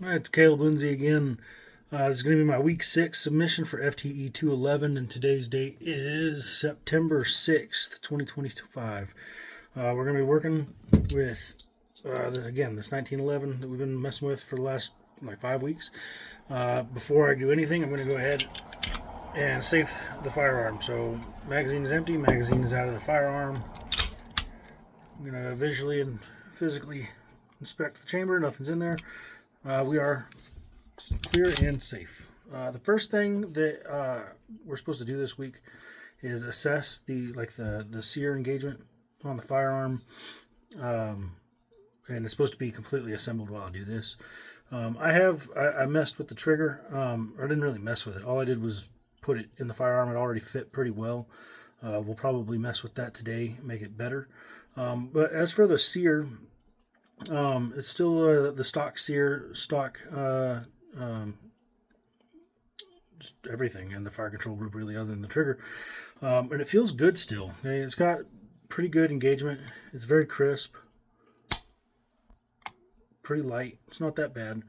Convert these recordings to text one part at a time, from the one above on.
All right, it's Caleb Lindsay again. This is going to be my week 6 submission for FTE 211, and today's date is September 6th, 2025. We're going to be working with, again, this 1911 that we've been messing with for the last like 5 weeks. Before I do anything, I'm going to go ahead and safe the firearm. So, magazine is empty, magazine is out of the firearm. I'm going to visually and physically inspect the chamber, nothing's in there. We are clear and safe. The first thing that we're supposed to do this week is assess the sear engagement on the firearm, and it's supposed to be completely assembled while I do this. I messed with the trigger, or I didn't really mess with it. All I did was put it in the firearm. It already fit pretty well. We'll probably mess with that today, make it better. But as for the sear, it's still the stock sear, just everything in the fire control group, really, other than the trigger. And it feels good still. It's got pretty good engagement. It's very crisp, pretty light. It's not that bad.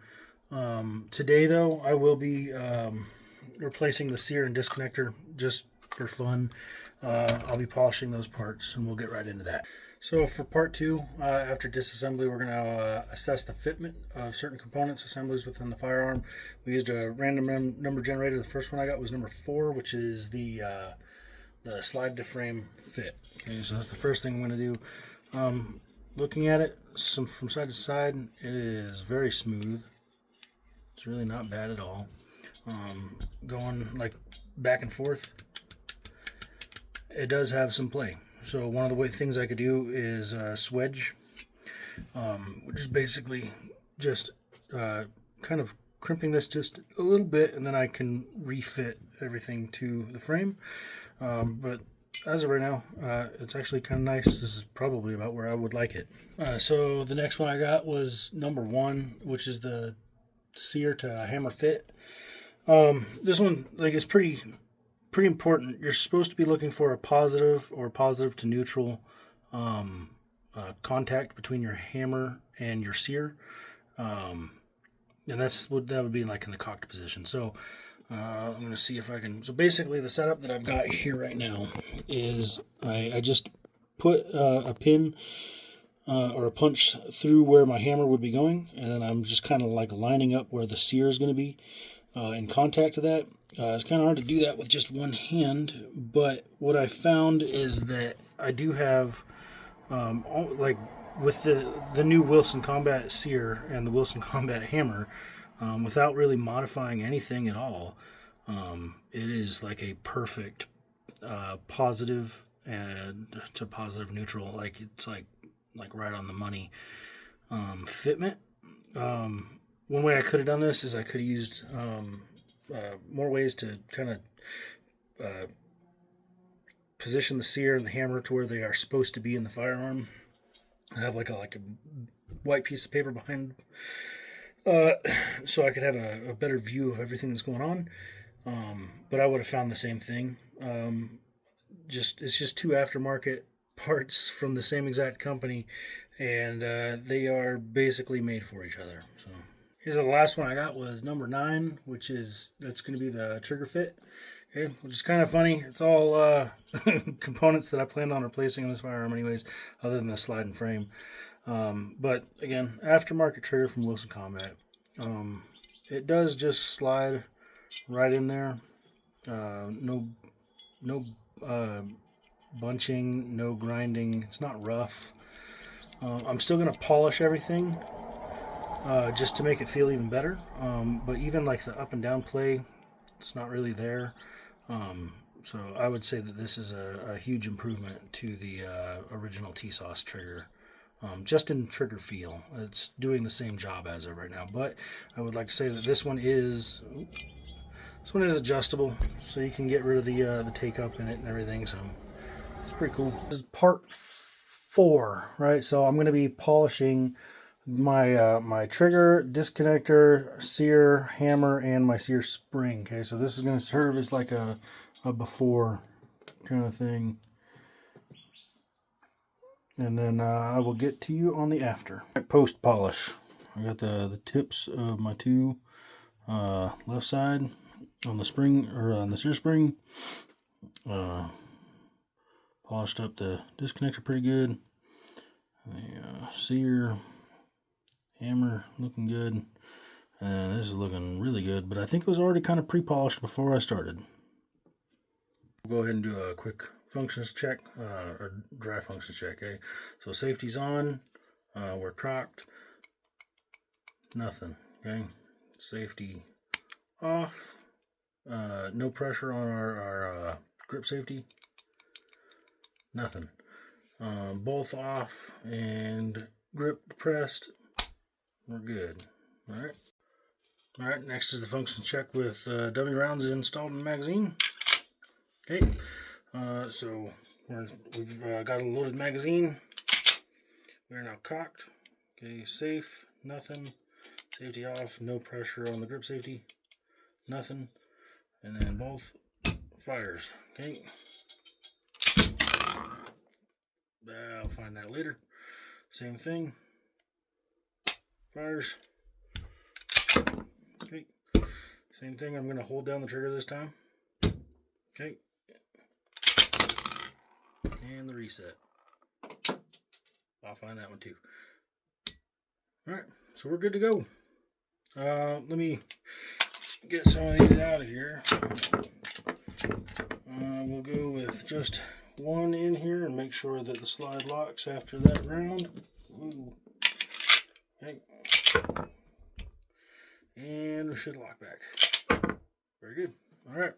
Today, though, I will be replacing the sear and disconnector just for fun. I'll be polishing those parts, and we'll get right into that. So for part 2, after disassembly, we're going to assess the fitment of certain components, assemblies within the firearm. We used a random number generator. The first one I got was number 4, which is the slide to frame fit. Okay, so that's the first thing I'm going to do. Looking at it from side to side, it is very smooth. It's really not bad at all. Going like back and forth, it does have some play. So one of the things I could do is swedge, which is basically just kind of crimping this just a little bit, and then I can refit everything to the frame. But as of right now, it's actually kind of nice. This is probably about where I would like it. So the next one I got was number 1, which is the sear to hammer fit. This one, is pretty important. You're supposed to be looking for a positive or positive to neutral contact between your hammer and your sear, and that would be like in the cocked position. So I'm going to see if I can. So basically, the setup that I've got here right now is I just put a pin or a punch through where my hammer would be going, and then I'm just kind of like lining up where the sear is going to be in contact to that. It's kind of hard to do that with just one hand, but what I found is that I do have, with the new Wilson Combat Sear and the Wilson Combat Hammer, without really modifying anything at all, it is like a perfect positive and to positive neutral. Like it's like right on the money fitment. One way I could have done this is I could have used more ways to kind of position the sear and the hammer to where they are supposed to be in the firearm. I have like a white piece of paper behind, so I could have a better view of everything that's going on. But I would have found the same thing. It's just 2 aftermarket parts from the same exact company, and they are basically made for each other. So. Here's the last one I got was number 9, that's going to be the trigger fit. Okay, which is kind of funny. It's all components that I planned on replacing in this firearm anyways, other than the slide and frame. But again, aftermarket trigger from Wilson Combat. It does just slide right in there. No bunching, no grinding. It's not rough. I'm still going to polish everything. Just to make it feel even better. But even like the up and down play, it's not really there. So I would say that this is a huge improvement to the original T-Sauce trigger. Just in trigger feel. It's doing the same job as of right now. But I would like to say that this one is adjustable, so you can get rid of the take-up in it and everything. So it's pretty cool. This is part 4, right? So I'm going to be polishing my trigger, disconnector, sear, hammer, and my sear spring. Okay, so this is going to serve as like a before kind of thing, and then I will get to you on the after post polish. I got the tips of my two left side on the spring, or on the sear spring. Polished up the disconnector pretty good. The sear hammer looking good. And this is looking really good, but I think it was already kind of pre-polished before I started. We'll go ahead and do a quick functions check, or dry functions check. Okay, so safety's on. We're cocked. Nothing. Okay, safety off. No pressure on our grip safety. Nothing. Both off and grip pressed. We're good. All right. All right. Next is the function check with dummy rounds installed in the magazine. Okay. So we've got a loaded magazine. We're now cocked. Okay. Safe. Nothing. Safety off. No pressure on the grip safety. Nothing. And then both fires. Okay. I'll find that later. Same thing. Fires. Okay. Same thing. I'm going to hold down the trigger this time. Okay. And the reset. I'll find that one too. Alright, so we're good to go. Let me get some of these out of here. We'll go with just one in here and make sure that the slide locks after that round. Ooh. Okay. And we should lock back. Very good. Alright.